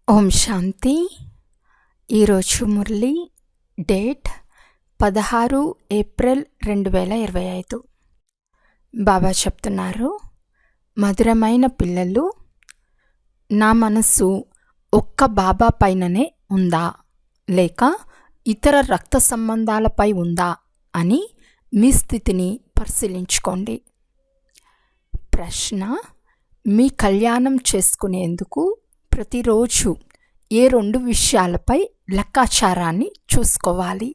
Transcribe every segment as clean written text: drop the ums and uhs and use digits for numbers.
ఓం శాంతి. ఈరోజు Murali date 16 April 2025. బాబా చెప్తున్నారు, మధురమైన పిల్లలు, నా మనస్సు ఒక్క బాబా పైననే ఉందా లేక ఇతర రక్త సంబంధాలపై ఉందా అని మీ స్థితిని పరిశీలించుకోండి. ప్రశ్న: మీ కళ్యాణం చేసుకునేందుకు ప్రతిరోజు ఏ 2 విషయాలపై లెక్కాచారాన్ని చూసుకోవాలి?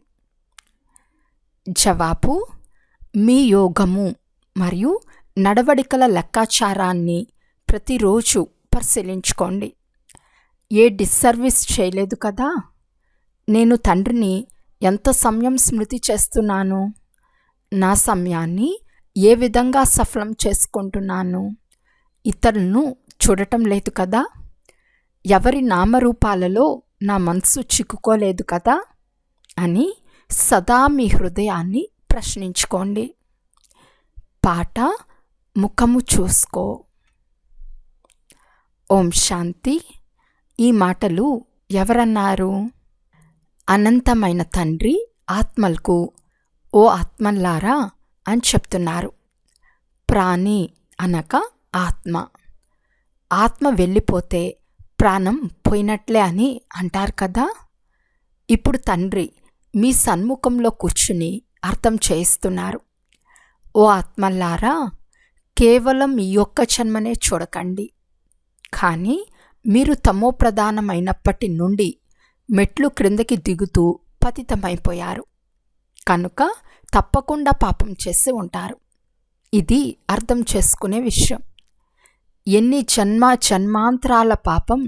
జవాబు: మీ యోగము మరియు నడవడికల లెక్కాచారాన్ని ప్రతిరోజు పరిశీలించుకోండి. ఏ డిస్సర్వీస్ చేయలేదు కదా? నేను తండ్రిని ఎంత సమయం స్మృతి చేస్తున్నాను? నా సమయాన్ని ఏ విధంగా సఫలం చేసుకుంటున్నాను? ఇతరులను చూడటం లేదు కదా? ఎవరి నామరూపాలలో నా మనసు చిక్కుకోలేదు కదా అని సదా మీ హృదయాన్ని ప్రశ్నించుకోండి. పాట: ముఖము చూసుకో. ఓం శాంతి. ఈ మాటలు ఎవరన్నారు? అనంతమైన తండ్రి ఆత్మలకు, ఓ ఆత్మల్లారా అని చెప్తున్నారు. ప్రాణి అనగా ఆత్మ. ఆత్మ వెళ్ళిపోతే ప్రాణం పోయినట్లే అని అంటారు కదా. ఇప్పుడు తండ్రి మీ సన్ముఖంలో కూర్చుని అర్థం చేయిస్తున్నారు. ఓ ఆత్మల్లారా, కేవలం ఈ ఒక్క జన్మనే చూడకండి, కానీ మీరు తమో ప్రధానమైనప్పటి నుండి మెట్లు క్రిందకి దిగుతూ పతితమైపోయారు కనుక తప్పకుండా పాపం చేసి ఉంటారు. ఇది అర్థం చేసుకునే విషయం. ఎన్ని జన్మాంతరాల పాపం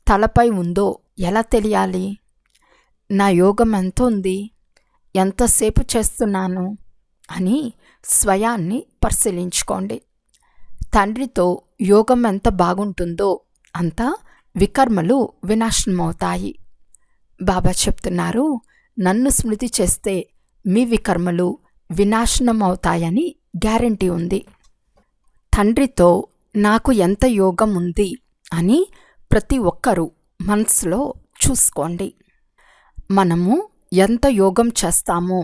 తలపై ఉందో ఎలా తెలియాలి? నా యోగం ఎంత ఉంది, ఎంతసేపు చేస్తున్నాను అని స్వయాన్ని పరిశీలించుకోండి. తండ్రితో యోగం ఎంత బాగుంటుందో అంత వికర్మలు వినాశనమవుతాయి. బాబా చెప్తున్నారు, నన్ను స్మృతి చేస్తే మీ వికర్మలు వినాశనమవుతాయని గ్యారెంటీ ఉంది. తండ్రితో నాకు ఎంత యోగం ఉంది అని ప్రతి ఒక్కరూ మనసులో చూసుకోండి. మనము ఎంత యోగం చేస్తామో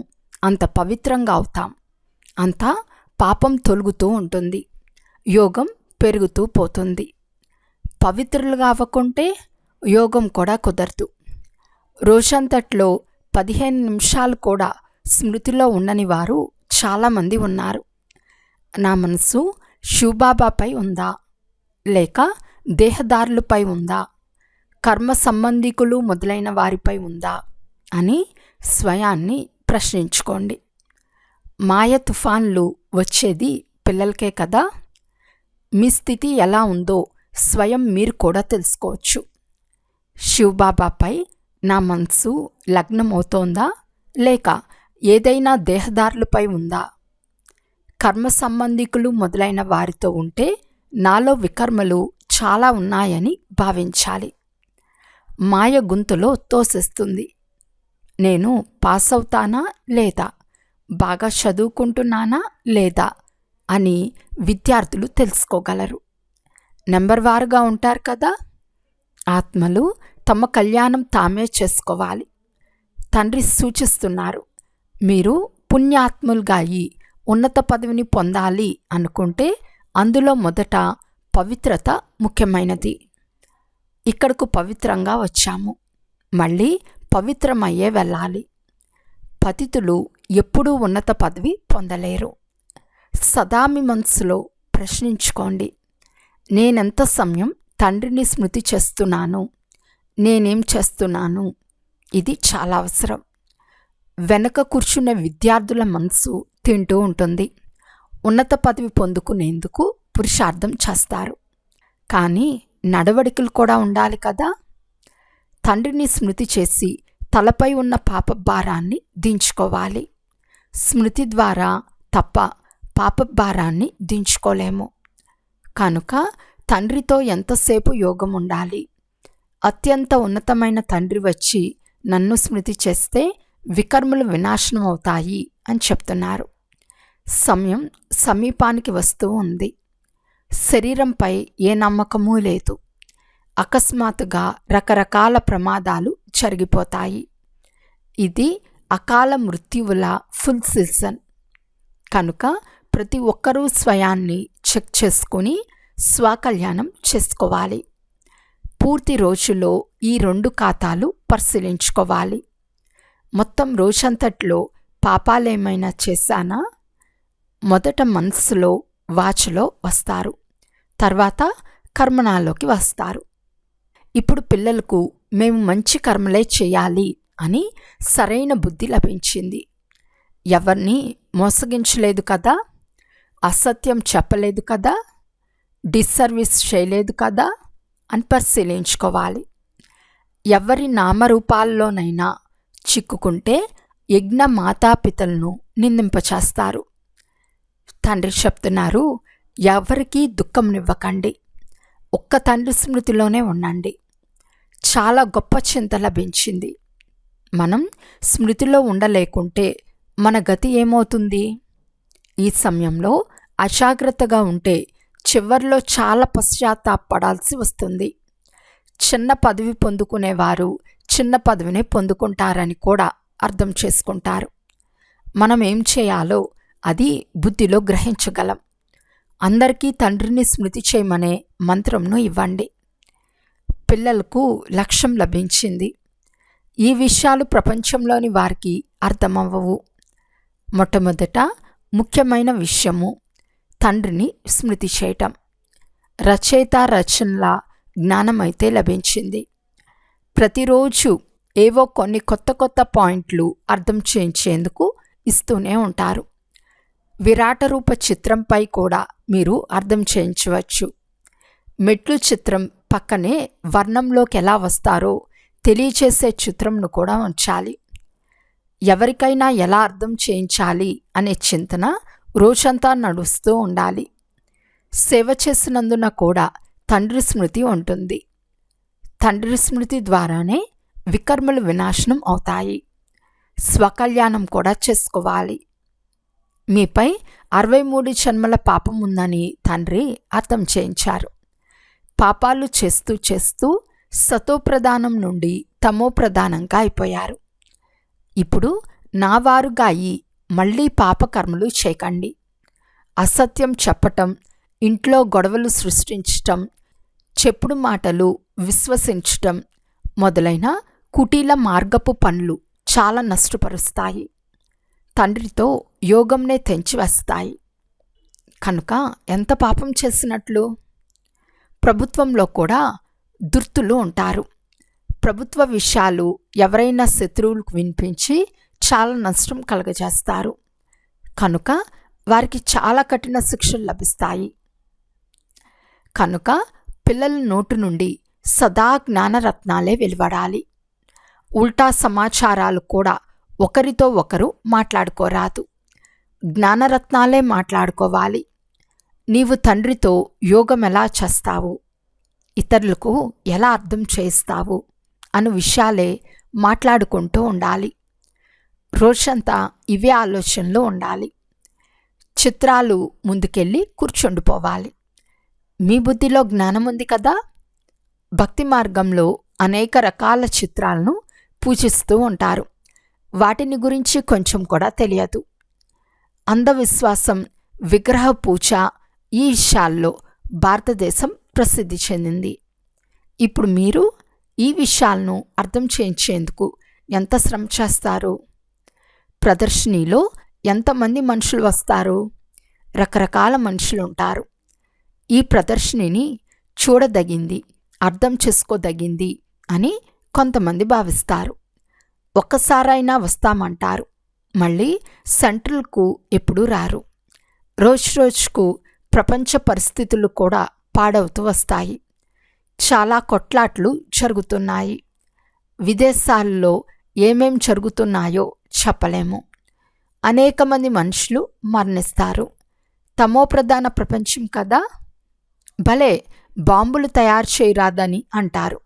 అంత పవిత్రంగా అవుతాం, అంత పాపం తొలుగుతూ ఉంటుంది, యోగం పెరుగుతూ పోతుంది. పవిత్రులుగా అవ్వకుంటే యోగం కూడా కుదరదు. రోజంతట్లో 15 నిమిషాలు కూడా స్మృతిలో ఉండని వారు చాలామంది ఉన్నారు. నా మనసు శివబాబాపై ఉందా లేక దేహదారులపై ఉందా, కర్మ సంబంధికులు మొదలైన వారిపై ఉందా అని స్వయాన్ని ప్రశ్నించుకోండి. మాయ తుఫాన్లు వచ్చేది పిల్లలకే కదా. మీ స్థితి ఎలా ఉందో స్వయం మీరు కూడా తెలుసుకోవచ్చు. శివబాబాపై నా మనసు లగ్నమవుతోందా లేక ఏదైనా దేహదారులపై ఉందా? కర్మ సంబంధికులు మొదలైన వారితో ఉంటే నాలో వికర్మలు చాలా ఉన్నాయని భావించాలి. మాయ గుంతలో తోసేస్తుంది. నేను పాస్ అవుతానా లేదా, బాగా చదువుకుంటున్నానా లేదా అని విద్యార్థులు తెలుసుకోగలరు. నెంబర్ వారుగా ఉంటారు కదా. ఆత్మలు తమ కళ్యాణం తామే చేసుకోవాలి. తండ్రి సూచిస్తున్నారు, మీరు పుణ్యాత్ములుగా అయి ఉన్నత పదవిని పొందాలి అనుకుంటే అందులో మొదట పవిత్రత ముఖ్యమైనది. ఇక్కడకు పవిత్రంగా వచ్చాము, మళ్ళీ పవిత్రమయ్యే వెళ్ళాలి. పతితులు ఎప్పుడూ ఉన్నత పదవి పొందలేరు. సదా మీ మనసులో ప్రశ్నించుకోండి, నేనెంత సమయం తండ్రిని స్మృతి చేస్తున్నాను, నేనేం చేస్తున్నాను? ఇది చాలా అవసరం. వెనక కూర్చున్న విద్యార్థుల మనసు తింటూ ఉంటుంది. ఉన్నత పదవి పొందుకునేందుకు పురుషార్థం చేస్తారు, కానీ నడవడికలు కూడా ఉండాలి కదా. తండ్రిని స్మృతి చేసి తలపై ఉన్న పాప భారాన్ని దించుకోవాలి. స్మృతి ద్వారా తప్ప పాప భారాన్ని దించుకోలేము కనుక తండ్రితో ఎంతసేపు యోగం ఉండాలి. అత్యంత ఉన్నతమైన తండ్రి వచ్చి నన్ను స్మృతి చేస్తే వికర్మలు వినాశనం అవుతాయి అని చెప్తున్నారు. సమయం సమీపానికి వస్తూ ఉంది. శరీరంపై ఏ నమ్మకమూ లేదు. అకస్మాత్తుగా రకరకాల ప్రమాదాలు జరిగిపోతాయి. ఇది అకాల మృత్యువుల ఫుల్ సీజన్. కనుక ప్రతి ఒక్కరూ స్వయాన్ని చెక్ చేసుకుని స్వకల్యాణం చేసుకోవాలి. పూర్తి రోజులో ఈ 2 ఖాతాలు పరిశీలించుకోవాలి. మొత్తం రోజంతట్లో పాపాలేమైనా చేశానా? మొదట మనస్సులో, వాచలో వస్తారు. తర్వాత కర్మణాల్లోకి వస్తారు. ఇప్పుడు పిల్లలకు మేము మంచి కర్మలే చేయాలి అని సరైన బుద్ధి లభించింది. ఎవరిని మోసగించలేదు కదా, అసత్యం చెప్పలేదు కదా, డిస్సర్వీస్ చేయలేదు కదా అని పరిశీలించుకోవాలి. ఎవరి నామరూపాల్లోనైనా చిక్కుకుంటే యజ్ఞ మాతాపితలను నిందింపచేస్తారు. తండ్రి చెప్తున్నారు, ఎవరికీ దుఃఖంనివ్వకండి, ఒక్క తండ్రి స్మృతిలోనే ఉండండి. చాలా గొప్ప చింత లభించింది. మనం స్మృతిలో ఉండలేకుంటే మన గతి ఏమవుతుంది? ఈ సమయంలో అజాగ్రత్తగా ఉంటే చివర్లో చాలా పశ్చాత్తాపడాల్సి వస్తుంది. చిన్న పదవి పొందుకునేవారు చిన్న పదవినే పొందుకుంటారని కూడా అర్థం చేసుకుంటారు. మనం ఏం చేయాలో అది బుద్ధిలో గ్రహించగలం. అందరికీ తండ్రిని స్మృతి చేయమనే మంత్రంను ఇవ్వండి. పిల్లలకు లక్ష్యం లభించింది. ఈ విషయాలు ప్రపంచంలోని వారికి అర్థమవ్వవు. మొట్టమొదట ముఖ్యమైన విషయము తండ్రిని స్మృతి చేయటం. రచయిత రచనల జ్ఞానమైతే లభించింది. ప్రతిరోజు ఏవో కొన్ని కొత్త కొత్త పాయింట్లు అర్థం చేయించేందుకు ఇస్తూనే ఉంటారు. విరాట రూప చిత్రంపై కూడా మీరు అర్థం చేయించవచ్చు. మెట్లు చిత్రం పక్కనే వర్ణంలోకి ఎలా వస్తారో తెలియచేసే చిత్రంను కూడా ఉంచాలి. ఎవరికైనా ఎలా అర్థం చేయించాలి అనే చింతన రోజంతా నడుస్తూ ఉండాలి. సేవ చేసినందున కూడా తండ్రి స్మృతి ఉంటుంది. తండ్రి స్మృతి ద్వారానే వికర్మలు వినాశనం అవుతాయి. స్వకల్యాణం కూడా చేసుకోవాలి. మీపై 63 జన్మల పాపం ఉందని తండ్రి అర్థం చేయించారు. పాపాలు చేస్తూ చేస్తూ సతోప్రధానం నుండి తమోప్రధానంగా అయిపోయారు. ఇప్పుడు నా వారుగా అయి మళ్ళీ పాపకర్మలు చేయకండి. అసత్యం చెప్పటం, ఇంట్లో గొడవలు సృష్టించటం, చెప్పుడు మాటలు విశ్వసించటం మొదలైన కుటీల మార్గపు పనులు చాలా నష్టపరుస్తాయి. తండ్రితో యోగంనే తెంచివేస్తాయి. కనుక ఎంత పాపం చేసినట్లు? ప్రభుత్వంలో కూడా దుర్తులు ఉంటారు. ప్రభుత్వ విషయాలు ఎవరైనా శత్రువులకు వినిపించి చాలా నష్టం కలుగజేస్తారు. కనుక వారికి చాలా కఠిన శిక్షలు లభిస్తాయి. కనుక పిల్లల నోటు నుండి సదా జ్ఞానరత్నాలే వెలువడాలి. ఉల్టా సమాచారాలు కూడా ఒకరితో ఒకరు మాట్లాడుకోరాదు. జ్ఞానరత్నాలే మాట్లాడుకోవాలి. నీవు తండ్రితో యోగం ఎలా చేస్తావు, ఇతరులకు ఎలా అర్థం చేస్తావు అను విషయాలే మాట్లాడుకుంటూ ఉండాలి. రోజంతా ఇవే ఆలోచనలు ఉండాలి. చిత్రాలు ముందుకెళ్ళి కూర్చుండిపోవాలి. మీ బుద్ధిలో జ్ఞానం ఉంది కదా. భక్తి మార్గంలో అనేక రకాల చిత్రాలను పూజిస్తూ ఉంటారు. వాటిని గురించి కొంచెం కూడా తెలియదు. అంధవిశ్వాసం, విగ్రహ పూజ ఈ విషయాల్లో భారతదేశం ప్రసిద్ధి చెందింది. ఇప్పుడు మీరు ఈ విషయాలను అర్థం చేయించేందుకు ఎంత శ్రమ చేస్తారు? ప్రదర్శనలో ఎంతమంది మనుషులు వస్తారు? రకరకాల మనుషులు ఉంటారు. ఈ ప్రదర్శనని చూడదగింది, అర్థం చేసుకోదగింది అని కొంతమంది భావిస్తారు. ఒక్కసారైనా వస్తామంటారు. మళ్ళీ సెంట్రల్కు ఎప్పుడూ రారు. రోజుకు ప్రపంచ పరిస్థితులు కూడా పాడవుతూ వస్తాయి. చాలా కొట్లాట్లు జరుగుతున్నాయి. విదేశాల్లో ఏమేం జరుగుతున్నాయో చెప్పలేము. అనేక మంది మనుషులు మరణిస్తారు. తమోప్రధాన ప్రపంచం కదా. భలే బాంబులు తయారు చేయరాదని అంటారు.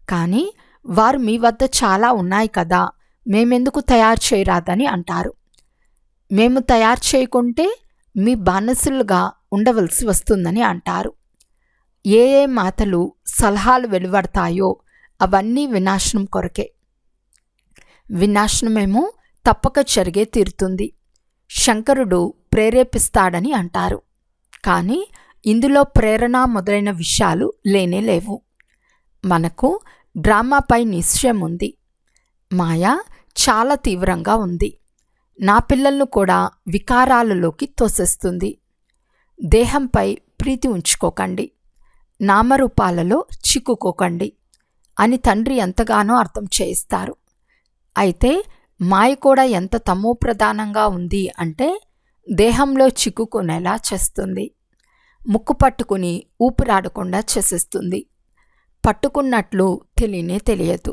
కానీ వారు మీ వద్ద చాలా ఉన్నాయి కదా, మేమెందుకు తయారు చేయరాదని అంటారు. మేము తయారు చేయకుంటే మీ బానిసలుగా ఉండవలసి వస్తుందని అంటారు. ఏ ఏ మాటలు సలహాలు వెలువడతాయో అవన్నీ వినాశనం కొరకే. వినాశనమేమో తప్పక జరిగే తీరుతుంది. శంకరుడు ప్రేరేపిస్తాడని అంటారు, కానీ ఇందులో ప్రేరణ మొదలైన విషయాలు లేనేలేవు. మనకు డ్రామాపై నిశ్చయం ఉంది. మాయ చాలా తీవ్రంగా ఉంది. నా పిల్లలను కూడా వికారాలలోకి తోసేస్తుంది. దేహంపై ప్రీతి ఉంచుకోకండి, నామరూపాలలో చిక్కుకోకండి అని తండ్రి ఎంతగానో అర్థం చేయిస్తారు. అయితే మాయ కూడా ఎంత తమోప్రధానంగా ఉంది అంటే దేహంలో చిక్కుకునేలా చేస్తుంది. ముక్కు పట్టుకుని ఊపిరాడకుండా చేసేస్తుంది. పట్టుకున్నట్లు తెలియనే తెలియదు.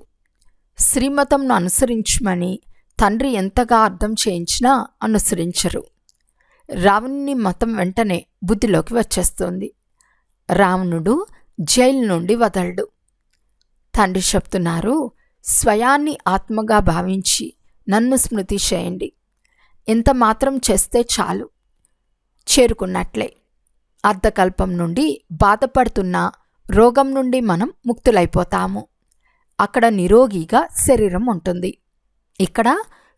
శ్రీమతంను అనుసరించమని తండ్రి ఎంతగా అర్థం చేయించినా అనుసరించరు. రావణుని మతం వెంటనే బుద్ధిలోకి వచ్చేస్తుంది. రావణుడు జైలు నుండి వదలడు. తండ్రి చెప్తున్నారు, స్వయాన్ని ఆత్మగా భావించి నన్ను స్మృతి చేయండి. ఎంత మాత్రం చేస్తే చాలు, చేరుకున్నట్లే. అర్ధకల్పం నుండి బాధపడుతున్న రోగం నుండి మనం ముక్తులైపోతాము. అక్కడ నిరోగిగా శరీరం ఉంటుంది. ఇక్కడ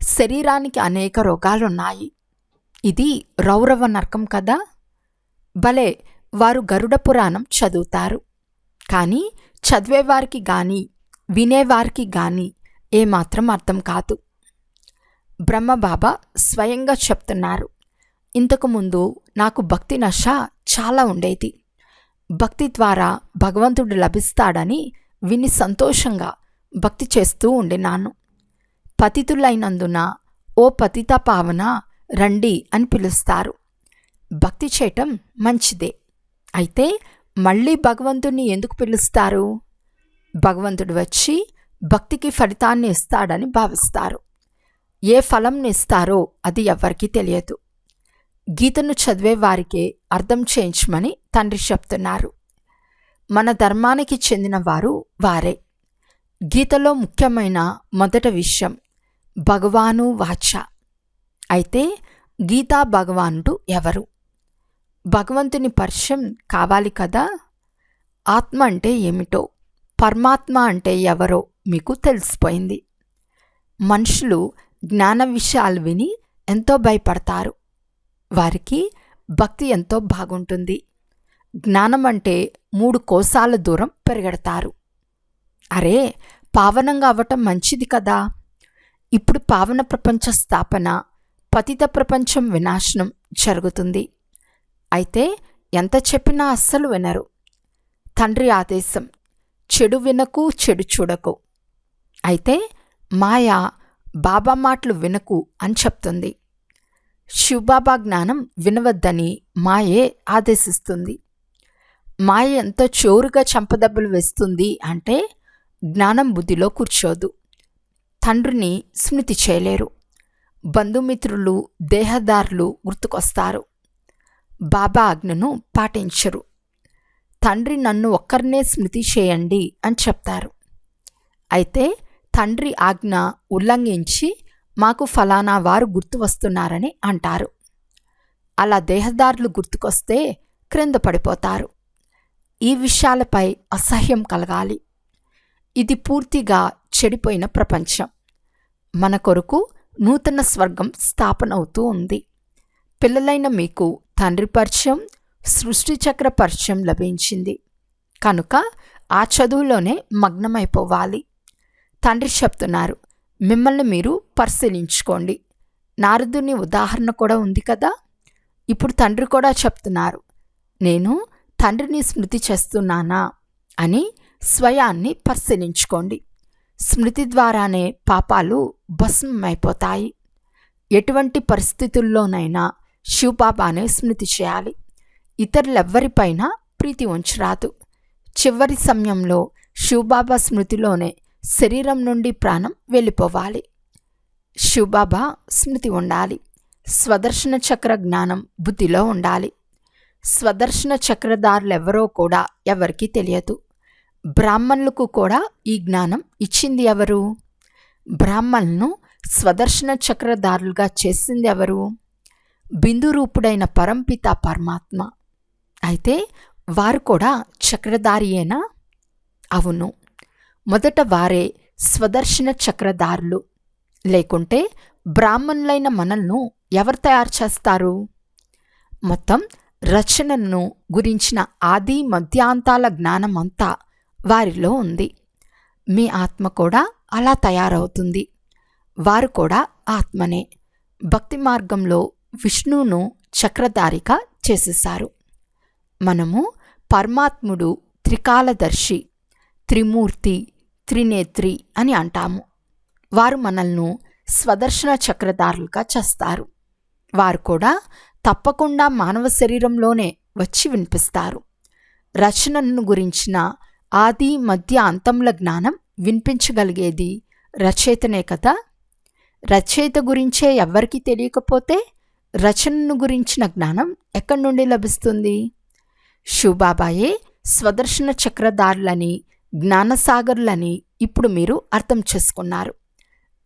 శరీరానికి అనేక రోగాలున్నాయి. ఇది రౌరవ నరకం కదా. భలే, వారు గరుడ పురాణం చదువుతారు, కానీ చదివేవారికి గాని వినేవారికి గాని ఏమాత్రం అర్థం కాదు. బ్రహ్మబాబా స్వయంగా చెప్తున్నారు, ఇంతకుముందు నాకు భక్తి నశ చాలా ఉండేది. భక్తి ద్వారా భగవంతుడు లభిస్తాడని విని సంతోషంగా భక్తి చేస్తూ ఉండినాను. పతితులైనందున ఓ పతిత పావన రండి అని పిలుస్తారు. భక్తి చేయటం మంచిదే. అయితే మళ్ళీ భగవంతుణ్ణి ఎందుకు పిలుస్తారు? భగవంతుడు వచ్చి భక్తికి ఫలితాన్ని ఇస్తాడని భావిస్తారు. ఏ ఫలంని ఇస్తారో అది ఎవ్వరికీ తెలియదు. గీతను చదివే వారికే అర్థం చేయించమని తండ్రి చెప్తున్నారు. మన ధర్మానికి చెందిన వారు వారే. గీతలో ముఖ్యమైన మొదటి విషయం భగవాను వాచ. అయితే గీతా భగవానుడు ఎవరు? భగవంతుని పరిచయం కావాలి కదా. ఆత్మ అంటే ఏమిటో, పరమాత్మ అంటే ఎవరో మీకు తెలిసిపోయింది. మనుషులు జ్ఞాన విషయాలు విని ఎంతో భయపడతారు. వారికి భక్తి ఎంతో బాగుంటుంది. జ్ఞానం అంటే 3 కోసాల దూరం పెరిగెడతారు. అరే, పావనంగా అవ్వటం మంచిది కదా. ఇప్పుడు పావన ప్రపంచ స్థాపన, పతిత ప్రపంచం వినాశనం జరుగుతుంది. అయితే ఎంత చెప్పినా అస్సలు వినరు. తండ్రి ఆదేశం, చెడు వినకు, చెడు చూడకు. అయితే మాయ బాబా మాటలు వినకు అని చెప్తుంది. శివబాబా జ్ఞానం వినవద్దని మాయే ఆదేశిస్తుంది. మాయ ఎంతో చోరుగా చంపదెబ్బలు వేస్తుంది అంటే జ్ఞానం బుద్ధిలో కూర్చోదు. తండ్రిని స్మృతి చేయలేరు. బంధుమిత్రులు, దేహదారులు గుర్తుకొస్తారు. బాబా ఆజ్ఞను పాటించరు. తండ్రి నన్ను ఒక్కరినే స్మృతి చేయండి అని చెప్తారు. అయితే తండ్రి ఆజ్ఞ ఉల్లంఘించి మాకు ఫలానా వారు గుర్తు వస్తున్నారని అంటారు. అలా దేహదారులు గుర్తుకొస్తే క్రింద పడిపోతారు. ఈ విషయాలపై అసహ్యం కలగాలి. ఇది పూర్తిగా చెడిపోయిన ప్రపంచం. మన కొరకు నూతన స్వర్గం స్థాపన అవుతూ ఉంది. పిల్లలైన మీకు తండ్రి పరిచయం, సృష్టి చక్ర పరిచయం లభించింది కనుక ఆ చదువులోనే మగ్నమైపోవాలి. తండ్రి చెప్తున్నారు, మిమ్మల్ని మీరు పరిశీలించుకోండి. నారదుని ఉదాహరణ కూడా ఉంది కదా. ఇప్పుడు తండ్రి కూడా చెప్తున్నారు, నేను తండ్రిని స్మృతి చేస్తున్నానా అని స్వయాన్ని పరిశీలించుకోండి. స్మృతి ద్వారానే పాపాలు భస్మమైపోతాయి. ఎటువంటి పరిస్థితుల్లోనైనా శివబాబానే స్మృతి చేయాలి. ఇతరులెవ్వరిపైనా ప్రీతి ఉంచరాదు. చివరి సమయంలో శివబాబా స్మృతిలోనే శరీరం నుండి ప్రాణం వెళ్ళిపోవాలి. శివబాబా స్మృతి ఉండాలి. స్వదర్శన చక్ర జ్ఞానం బుద్ధిలో ఉండాలి. స్వదర్శన చక్రధారులెవరో కూడా ఎవరికీ తెలియదు. బ్రాహ్మణులకు కూడా ఈ జ్ఞానం ఇచ్చింది ఎవరు? బ్రాహ్మణులను స్వదర్శన చక్రధారులుగా చేసింది ఎవరు? బిందు రూపుడైన పరంపిత పరమాత్మ. అయితే వారు కూడా చక్రధారియేనా? అవును. మొదట వారే స్వదర్శన చక్రధారులు. లేకుంటే బ్రాహ్మణులైన మనల్ని ఎవరు తయారు చేస్తారు? మొత్తం రచనను గురించిన ఆది మధ్యాంతాల జ్ఞానమంతా వారిలో ఉంది. మీ ఆత్మ కూడా అలా తయారవుతుంది. వారు కూడా ఆత్మనే. భక్తి మార్గంలో విష్ణువును చక్రధారిగా చేసేశారు. మనము పరమాత్ముడు త్రికాలదర్శి, త్రిమూర్తి, త్రినేత్రి అని అంటాము. వారు మనల్ని స్వదర్శన చక్రధారులుగా చేస్తారు. వారు కూడా తప్పకుండా మానవ శరీరంలోనే వచ్చి వినిపిస్తారు. రచనను గురించిన ఆది మధ్య అంతముల జ్ఞానం వినిపించగలిగేది రచయితనే కదా. రచయిత గురించే ఎవ్వరికీ తెలియకపోతే రచనను గురించిన జ్ఞానం ఎక్కడి నుండి లభిస్తుంది? శివబాబాయే స్వదర్శన చక్రధారులని, జ్ఞానసాగరులని ఇప్పుడు మీరు అర్థం చేసుకున్నారు.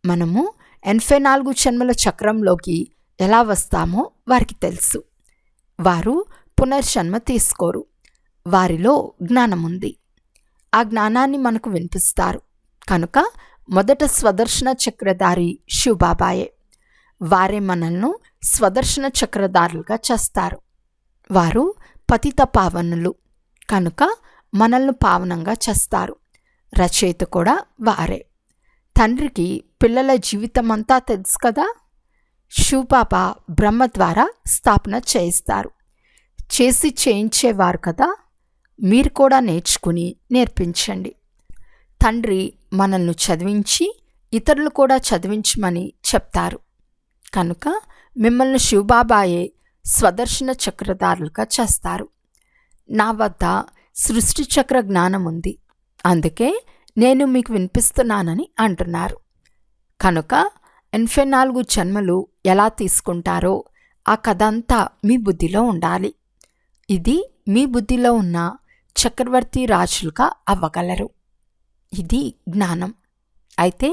మనము 84 జన్మల చక్రంలోకి ఎలా వస్తామో వారికి తెలుసు. వారు పునర్జన్మ తీసుకోరు. వారిలో జ్ఞానముంది. ఆ జ్ఞానాన్ని మనకు వినిపిస్తారు. కనుక మొదట స్వదర్శన చక్రధారి శివబాబాయే. వారే మనల్ని స్వదర్శన చక్రధారులుగా చేస్తారు. వారు పతిత పావనులు కనుక మనల్ని పావనంగా చేస్తారు. రచయిత కూడా వారే. తండ్రికి పిల్లల జీవితమంతా తెలుసు కదా. శివబాబా బ్రహ్మ ద్వారా స్థాపన చేయిస్తారు. చేయించేవారు కదా. మీరు కూడా నేర్చుకుని నేర్పించండి. తండ్రి మనల్ని చదివించి ఇతరులు కూడా చదివించమని చెప్తారు. కనుక మిమ్మల్ని శివబాబాయే స్వదర్శన చక్రధారులుగా చేస్తారు. నా వద్ద సృష్టి చక్ర జ్ఞానం ఉంది, అందుకే నేను మీకు వినిపిస్తున్నానని అంటున్నారు. కనుక 84 జన్మలు ఎలా తీసుకుంటారో ఆ కథ అంతా మీ బుద్ధిలో ఉండాలి. ఇది మీ బుద్ధిలో ఉన్న చక్రవర్తి రాజులుగా అవ్వగలరు. ఇది జ్ఞానం. అయితే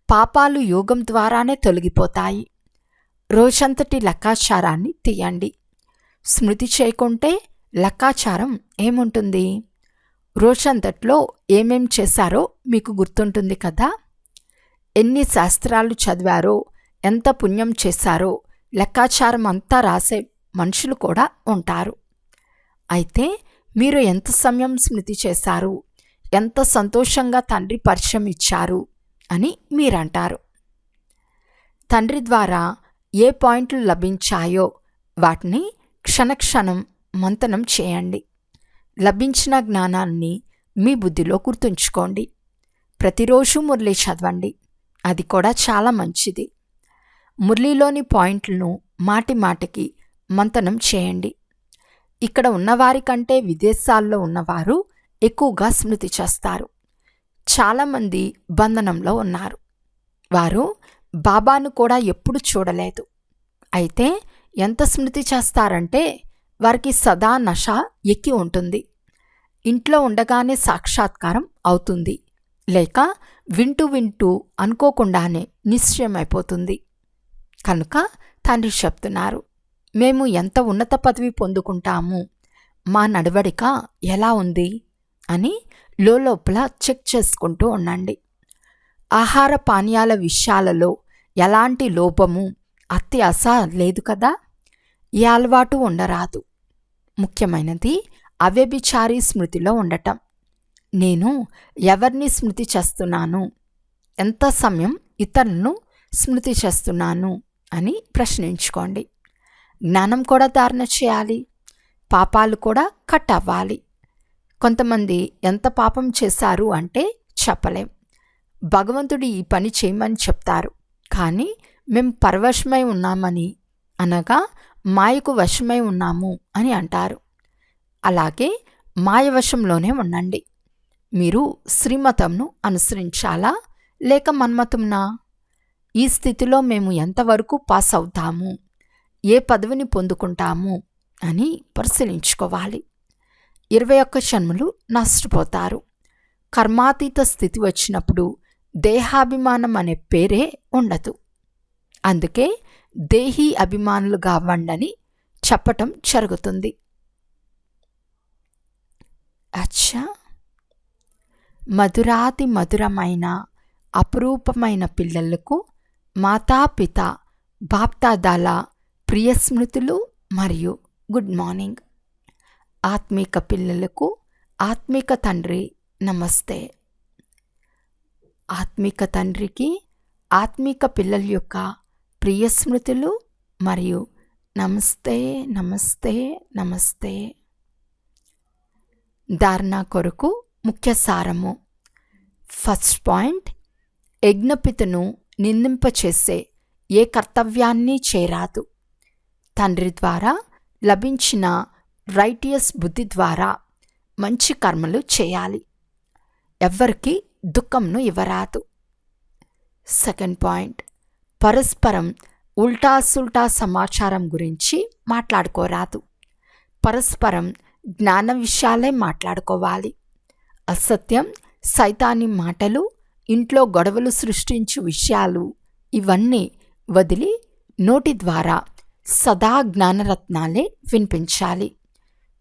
పాపాలు యోగం ద్వారానే తొలగిపోతాయి. రోజంతటి లెక్కాచారాన్ని తీయండి. స్మృతి చేయకుంటే లెక్కాచారం ఏముంటుంది? రోజంతట్లో ఏమేం చేశారో మీకు గుర్తుంటుంది కదా. ఎన్ని శాస్త్రాలు చదివారో, ఎంత పుణ్యం చేశారో లెక్కాచారం అంతా రాసే మనుషులు కూడా ఉంటారు. అయితే మీరు ఎంత సమయం స్మృతి చేశారు, ఎంత సంతోషంగా తండ్రి పరిచయం ఇచ్చారు అని మీరంటారు. తండ్రి ద్వారా ఏ పాయింట్లు లభించాయో వాటిని క్షణక్షణం మంతనం చేయండి. లభించిన జ్ఞానాన్ని మీ బుద్ధిలో గుర్తుంచుకోండి. ప్రతిరోజు మురళి చదవండి. అది కూడా చాలా మంచిది. మురళిలోని పాయింట్లను మాటి మాటికి మంతనం చేయండి. ఇక్కడ ఉన్నవారి కంటే విదేశాల్లో ఉన్నవారు ఎక్కువగా స్మృతి చేస్తారు. చాలామంది బంధనంలో ఉన్నారు. వారు బాబాను కూడా ఎప్పుడు చూడలేదు. అయితే ఎంత స్మృతి చేస్తారంటే వారికి సదా నష ఎక్కి ఉంటుంది. ఇంట్లో ఉండగానే సాక్షాత్కారం అవుతుంది, లేక వింటూ వింటూ అనుకోకుండానే నిశ్చయమైపోతుంది. కనుక తండ్రి చెప్తున్నారు, మేము ఎంత ఉన్నత పదవి పొందుకుంటాము, మా నడవడిక ఎలా ఉంది అని లోపల చెక్ చేసుకుంటూ ఉండండి. ఆహార పానీయాల విషయాలలో ఎలాంటి లోపము, అత్యాశ లేదు కదా. ఏ అలవాటు ఉండరాదు. ముఖ్యమైనది అవ్యభిచారి స్మృతిలో ఉండటం. నేను ఎవరిని స్మృతి చేస్తున్నాను, ఎంత సమయం ఇతరులను స్మృతి చేస్తున్నాను అని ప్రశ్నించుకోండి. జ్ఞానం కూడా ధారణ చేయాలి. పాపాలు కూడా కట్ అవ్వాలి. కొంతమంది ఎంత పాపం చేశారు అంటే చెప్పలేం. భగవంతుడు ఈ పని చేయమని చెప్తారు, కానీ మేము పరవశమై ఉన్నామని, అనగా మాయకు వశమై ఉన్నాము అని అంటారు. అలాగే మాయవశంలోనే ఉండండి. మీరు శ్రీమతంను అనుసరించాలా లేక మన్మతంనా? ఈ స్థితిలో మేము ఎంతవరకు పాస్ అవుతాము, ఏ పదవిని పొందుకుంటాము అని పరిశీలించుకోవాలి. 21 జన్మలు నష్టపోతారు. కర్మాతీత స్థితి వచ్చినప్పుడు దేహాభిమానం అనే పేరే ఉండదు. అందుకే దేహీ అభిమానులుగా అవ్వండని చెప్పటం జరుగుతుంది. అచ్చా, మధురాతి మధురమైన అపురూపమైన పిల్లలకు మాతాపిత బాప్దాదాల ప్రియ స్మృతులు మరియు గుడ్ మార్నింగ్. ఆత్మీక పిల్లలకు ఆత్మీక తండ్రి నమస్తే. ఆత్మీక తండ్రికి ఆత్మీక పిల్లల యొక్క ప్రియ స్మృతులు మరియు నమస్తే నమస్తే నమస్తే. ధారణ కొరకు ముఖ్య సారము. ఫస్ట్ పాయింట్, యజ్ఞపితను నిందింపచేసే ఏ కర్తవ్యాన్ని చేరాదు. తండ్రి ద్వారా లభించిన రైటియస్ బుద్ధి ద్వారా మంచి కర్మలు చేయాలి. ఎవ్వరికి దుఃఖంను ఇవ్వరాదు. సెకండ్ పాయింట్, పరస్పరం ఉల్టా సుల్టా సమాచారం గురించి మాట్లాడుకోరాదు. పరస్పరం జ్ఞాన విషయాలే మాట్లాడుకోవాలి. అసత్యం, సైతాని మాటలు, ఇంట్లో గొడవలు సృష్టించు విషయాలు ఇవన్నీ వదిలి నోటి ద్వారా సదా జ్ఞానరత్నాలే వినిపించాలి.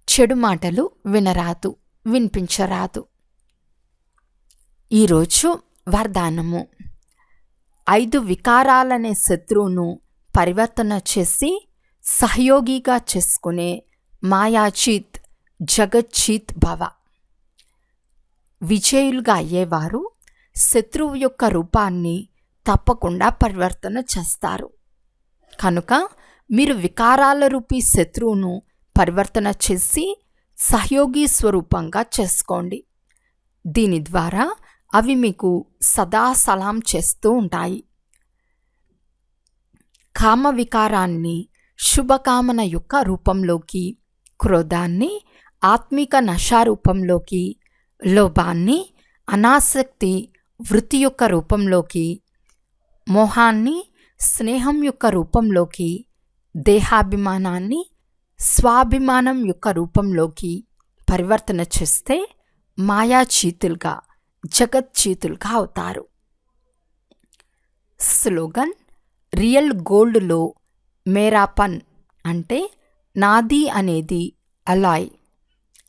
చెడు మాటలు వినరాదు, వినిపించరాదు. ఈరోజు వరదానము. 5 వికారాలనే శత్రువును పరివర్తన చేసి సహయోగిగా చేసుకునే మాయాచీత్ జగజ్జీత్ భవ. విజయులుగా అయ్యేవారు శత్రువు యొక్క రూపాన్ని తప్పకుండా పరివర్తన చేస్తారు. కనుక మీరు వికారాల రూపీ శత్రువును పరివర్తన చేసి సహయోగి స్వరూపంగా చేసుకోండి. దీని ద్వారా అవి మీకు సదా సలాం చేస్తూ ఉంటాయి. కామ వికారాన్ని శుభకామన యొక్క రూపంలోకి, క్రోధాన్ని ఆత్మిక నశారూపంలోకి, లోభాన్ని అనాసక్తి వృత్తి యొక్క రూపంలోకి, మోహాన్ని స్నేహం యొక్క రూపంలోకి, దేహాభిమానాన్ని స్వాభిమానం యొక్క రూపంలోకి పరివర్తన చేస్తే మాయాచీతులుగా జగజ్జీతులుగా అవుతారు. స్లోగన్. రియల్ గోల్డ్లో మేరాపన్ అంటే నాది అనేది అలాయ్.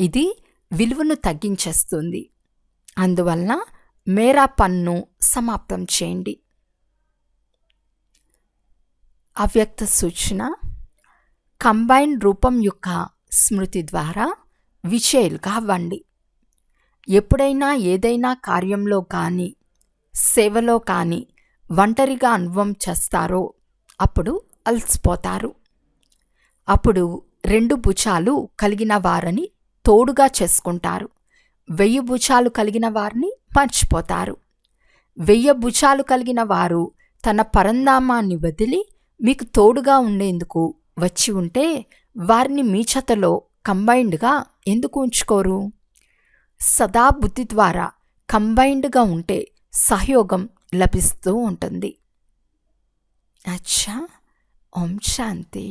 ఇది విలువను తగ్గించేస్తుంది. అందువలన మేరాపన్ను సమాప్తం చేయండి. అవ్యక్త సూచన. కంబైన్ రూపం యొక్క స్మృతి ద్వారా విజయులుగా అవ్వండి. ఎప్పుడైనా ఏదైనా కార్యంలో కానీ, సేవలో కానీ ఒంటరిగా అనుభవం చేస్తారో అప్పుడు అలసిపోతారు. అప్పుడు 2 భుజాలు కలిగిన వారిని తోడుగా చేసుకుంటారు. 1000 భుజాలు కలిగిన వారిని మర్చిపోతారు. 1000 భుజాలు కలిగిన వారు తన పరంధామాన్ని వదిలి మీకు తోడుగా ఉండేందుకు వచ్చి ఉంటే వారిని మీ చెతలో కంబైన్డ్గా ఎందుకు ఉంచుకోరు? సదా బుద్ధి ద్వారా కంబైన్డ్గా ఉంటే సహయోగం లభిస్తూ ఉంటుంది. అచ్చా, ఓం శాంతి.